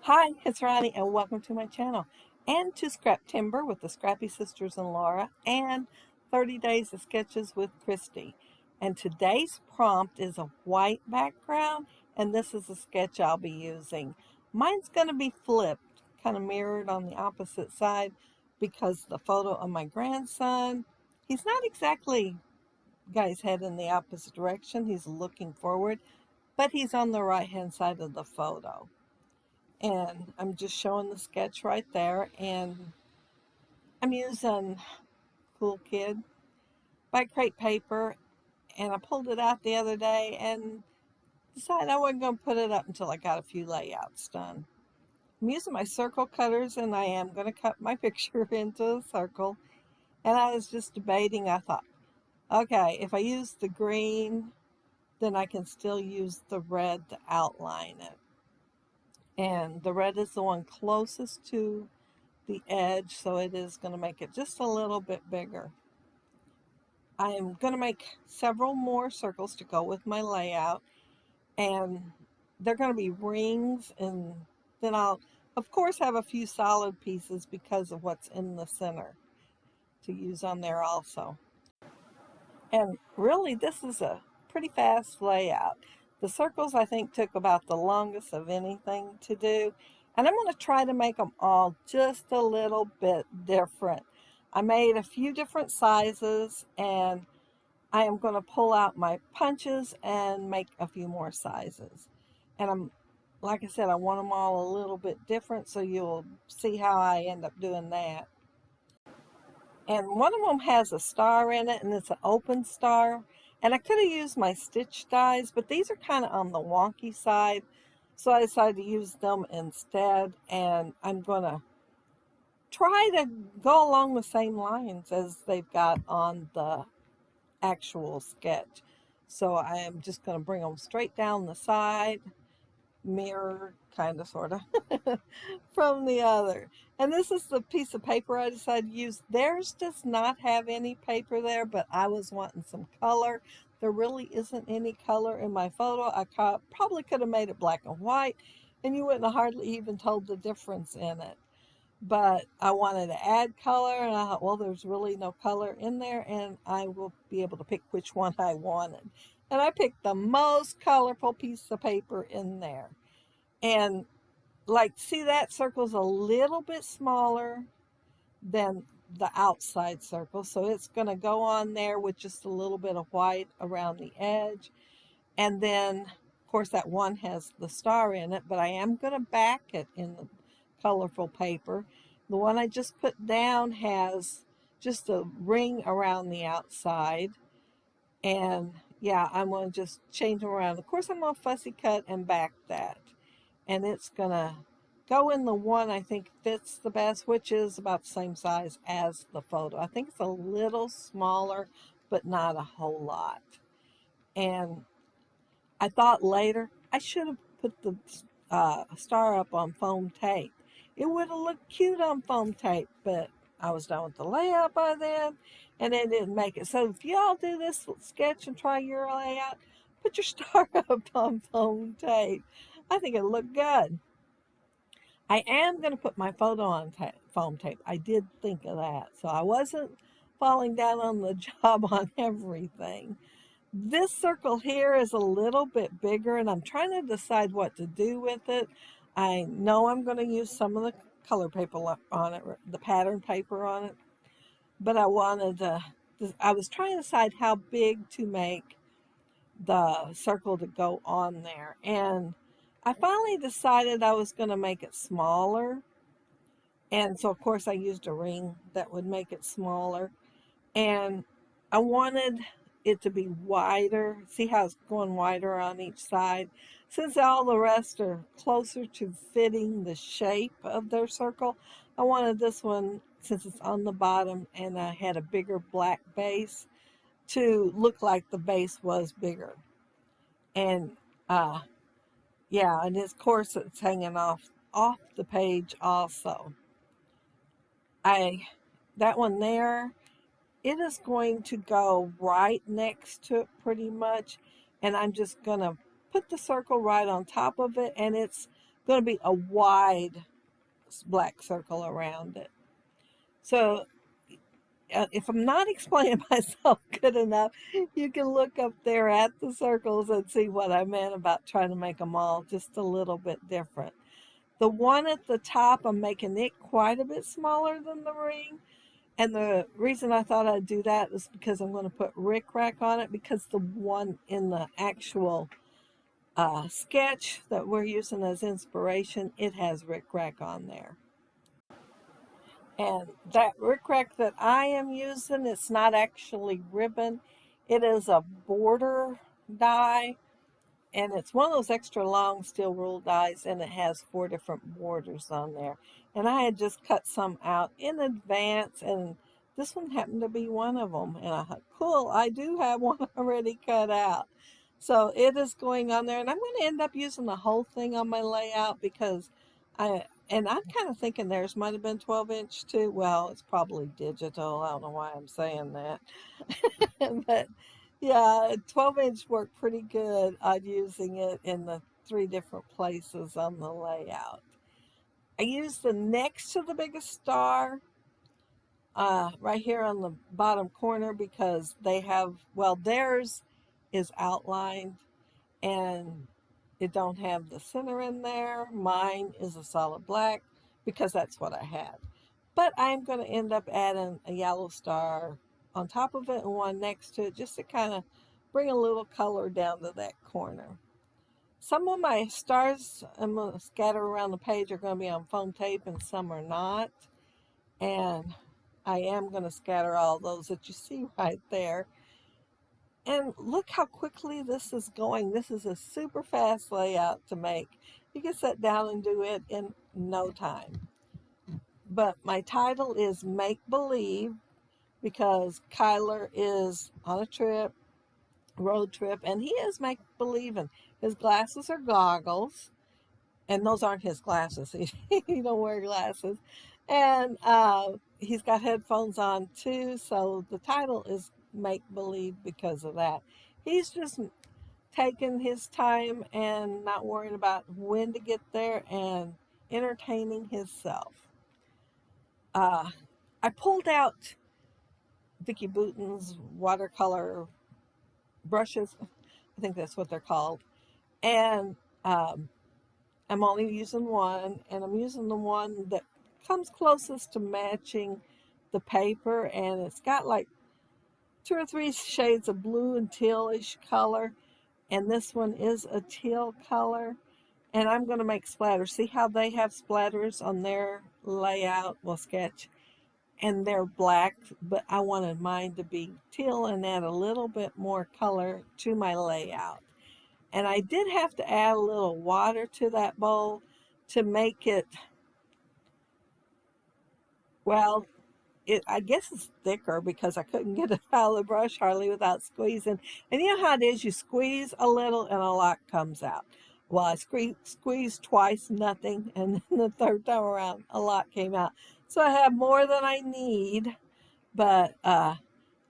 Hi, it's Ronnie, and welcome to my channel and to Scraptember with the Scrappy Sisters and Laura and 30 Days of Sketches with Christy. And today's prompt is a white background, and this is a sketch I'll be using. Mine's going to be flipped, kind of mirrored on the opposite side because the photo of my grandson, he's not exactly got his head in the opposite direction. He's looking forward, but he's on the right-hand side of the photo. And I'm just showing the sketch right there, and I'm using Cool Kid by Crate Paper, and I pulled it out the other day and decided I wasn't going to put it up until I got a few layouts done. I'm using my circle cutters, and I am going to cut my picture into a circle. And I was just debating. I thought, okay, if I use the green, then I can still use the red to outline it. And the red is the one closest to the edge, so it is going to make it just a little bit bigger. I am going to make several more circles to go with my layout, and they're going to be rings, and then I'll of course have a few solid pieces because of what's in the center to use on there also. And really, this is a pretty fast layout. The circles I think took about the longest of anything to do. And I'm going to try to make them all just a little bit different. I made a few different sizes, and I am going to pull out my punches and make a few more sizes. And like I said, I want them all a little bit different, so you'll see how I end up doing that. And one of them has a star in it, and it's an open star. And I could have used my stitch dies, but these are kind of on the wonky side, so I decided to use them instead. And I'm going to try to go along the same lines as they've got on the actual sketch. So I am just going to bring them straight down the side, mirrored, kind of, sort of, from the other. And this is the piece of paper I decided to use. Theirs does not have any paper there, but I was wanting some color. There really isn't any color in my photo. I probably could have made it black and white, and you wouldn't have hardly even told the difference in it. But I wanted to add color, and I thought, well, there's really no color in there, and I will be able to pick which one I wanted. And I picked the most colorful piece of paper in there. And like, see, that circle's a little bit smaller than the outside circle, so it's going to go on there with just a little bit of white around the edge. And then of course that one has the star in it, but I am going to back it in the colorful paper. The one I just put down has just a ring around the outside. And yeah, I'm going to just change them around. Of course, I'm going to fussy cut and back that. And it's going to go in the one I think fits the best, which is about the same size as the photo. I think it's a little smaller, but not a whole lot. And I thought later I should have put the star up on foam tape. It would have looked cute on foam tape, but I was done with the layout by then, and it didn't make it. So if y'all do this sketch and try your layout, put your star up on foam tape. I think it'll look good. I am going to put my photo on foam tape. I did think of that, so I wasn't falling down on the job on everything. This circle here is a little bit bigger, and I'm trying to decide what to do with it. I know I'm going to use some of the color paper on it, the pattern paper on it, but I was trying to decide how big to make the circle to go on there. And I finally decided I was going to make it smaller. And so, of course, I used a ring that would make it smaller. And I wanted it to be wider. See how it's going wider on each side? Since all the rest are closer to fitting the shape of their circle, I wanted this one, since it's on the bottom and I had a bigger black base, to look like the base was bigger. And yeah, and of course it's hanging off the page also. That one there, it is going to go right next to it pretty much, and I'm just going to put the circle right on top of it, and it's going to be a wide black circle around it. So if I'm not explaining myself good enough, you can look up there at the circles and see what I meant about trying to make them all just a little bit different. The one at the top, I'm making it quite a bit smaller than the ring. And the reason I thought I'd do that is because I'm going to put rickrack on it, because the one in the actual sketch that we're using as inspiration, it has rickrack on there. And that rickrack that I am using, it's not actually ribbon. It is a border die, and it's one of those extra long steel rule dies, and it has 4 different borders on there. And I had just cut some out in advance, and this one happened to be one of them. And I thought, cool, I do have one already cut out. So it is going on there, and I'm going to end up using the whole thing on my layout, because I'm kind of thinking theirs might have been 12-inch too. Well, it's probably digital. I don't know why I'm saying that. But yeah, 12-inch worked pretty good on using it in the 3 different places on the layout. I used the next to the biggest star right here on the bottom corner, because they have, well, theirs is outlined and it don't have the center in there. Mine is a solid black because that's what I had. But I'm going to end up adding a yellow star on top of it and one next to it, just to kind of bring a little color down to that corner. Some of my stars I'm going to scatter around the page are going to be on foam tape, and some are not. And I am going to scatter all those that you see right there. And look how quickly this is going. This is a super fast layout to make. You can sit down and do it in no time. But my title is Make Believe, because Kyler is on a trip, road trip, and he is make believing. His glasses are goggles, and those aren't his glasses. He don't wear glasses. And he's got headphones on too, so the title is Make Believe because of that. He's just taking his time and not worrying about when to get there, and entertaining himself. I pulled out Vicky Bouton's watercolor brushes. I think that's what they're called. And I'm only using one, and I'm using the one that comes closest to matching the paper, and it's got like 2 or 3 shades of blue and tealish color, and this one is a teal color. And I'm going to make splatters. See how they have splatters on their layout, well, sketch, and they're black, but I wanted mine to be teal and add a little bit more color to my layout. And I did have to add a little water to that bowl to make it, well, I guess it's thicker, because I couldn't get it out of the brush hardly without squeezing. And you know how it is, you squeeze a little and a lot comes out. Well, I squeezed twice, nothing, and then the third time around, a lot came out. So I have more than I need, but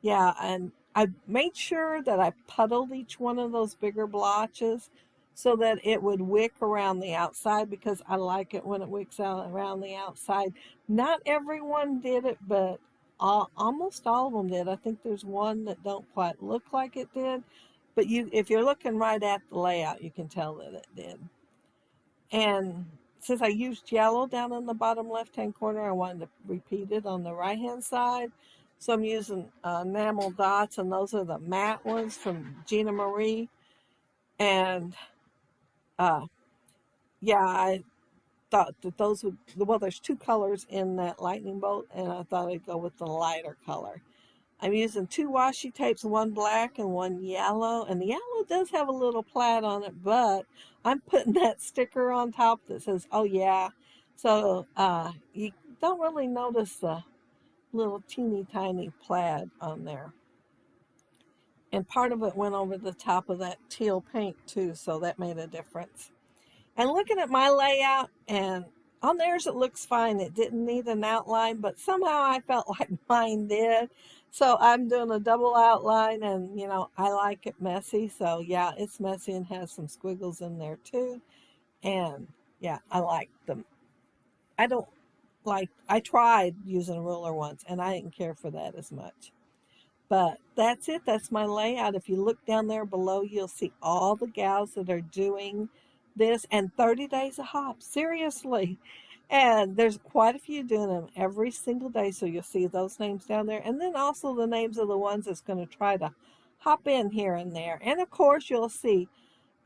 yeah, and I made sure that I puddled each one of those bigger blotches so that it would wick around the outside, because I like it when it wicks out around the outside. Not everyone did it, but almost all of them did. I think there's one that don't quite look like it did, but if you're looking right at the layout, you can tell that it did. And since I used yellow down in the bottom left-hand corner, I wanted to repeat it on the right-hand side. So I'm using enamel dots, and those are the matte ones from Gina Marie. And yeah, I thought that those would, well, there's 2 colors in that lightning bolt, and I thought I'd go with the lighter color. I'm using 2 washi tapes, one black and one yellow, and the yellow does have a little plaid on it, but I'm putting that sticker on top that says, oh yeah. So you don't really notice the little teeny tiny plaid on there. And part of it went over the top of that teal paint too, so that made a difference. And looking at my layout, and on theirs it looks fine. It didn't need an outline, but somehow I felt like mine did. So I'm doing a double outline, and you know, I like it messy. So yeah, it's messy and has some squiggles in there too. And Yeah, I like them. I don't I tried using a ruler once and I didn't care for that as much. But that's it. That's my layout. If you look down there below, you'll see all the gals that are doing this, and 30 days a hop. Seriously. And there's quite a few doing them every single day. So you'll see those names down there. And then also the names of the ones that's going to try to hop in here and there. And of course, you'll see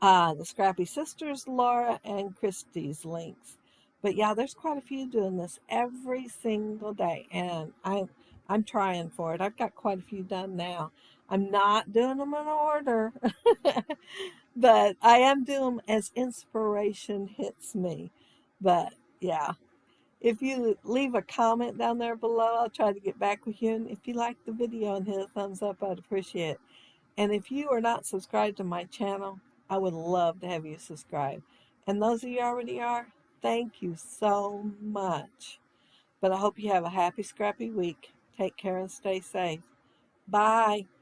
the Scrappy Sisters, Laura, and Christy's links. But yeah, there's quite a few doing this every single day, and I'm trying for it. I've got quite a few done now. I'm not doing them in order, but I am doing them as inspiration hits me. But yeah, if you leave a comment down there below, I'll try to get back with you. And if you like the video and hit a thumbs up, I'd appreciate it. And if you are not subscribed to my channel, I would love to have you subscribe. And those of you already are, thank you so much. But I hope you have a happy, scrappy week. Take care and stay safe. Bye.